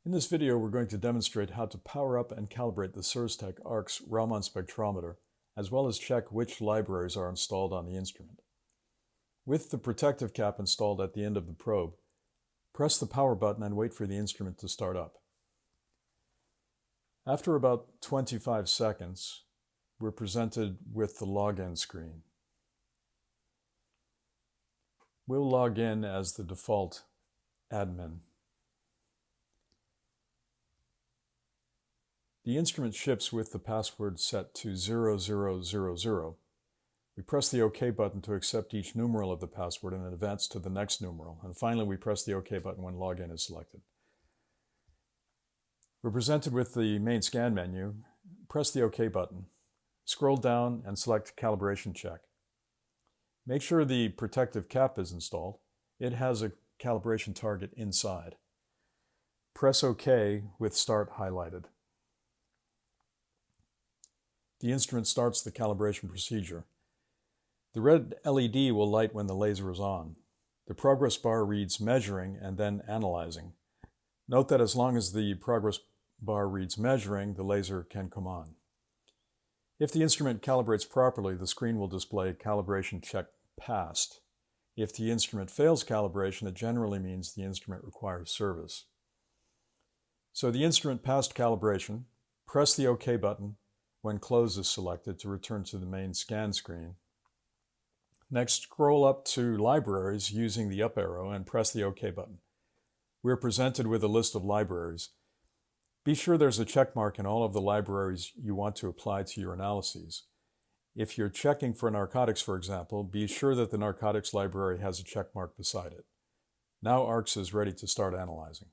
In this video, we're going to demonstrate how to power up and calibrate the Serstech Arx Raman Spectrometer, as well as check which libraries are installed on the instrument. With the protective cap installed at the end of the probe, press the power button and wait for the instrument to start up. After about 25 seconds, we're presented with the login screen. We'll log in as the default admin. The instrument ships with the password set to 0000. We press the OK button to accept each numeral of the password and advance to the next numeral. And finally, we press the OK button when login is selected. We're presented with the main scan menu. Press the OK button. Scroll down and select Calibration Check. Make sure the protective cap is installed. It has a calibration target inside. Press OK with Start highlighted. The instrument starts the calibration procedure. The red LED will light when the laser is on. The progress bar reads Measuring and then Analyzing. Note that as long as the progress bar reads Measuring, the laser can come on. If the instrument calibrates properly, the screen will display Calibration Check Passed. If the instrument fails calibration, it generally means the instrument requires service. So the instrument passed calibration. Press the OK button when Close is selected to return to the main scan screen. Next, scroll up to Libraries using the up arrow and press the OK button. We're presented with a list of libraries. Be sure there's a check mark in all of the libraries you want to apply to your analyses. If you're checking for narcotics, for example, be sure that the narcotics library has a check mark beside it. Now Arx is ready to start analyzing.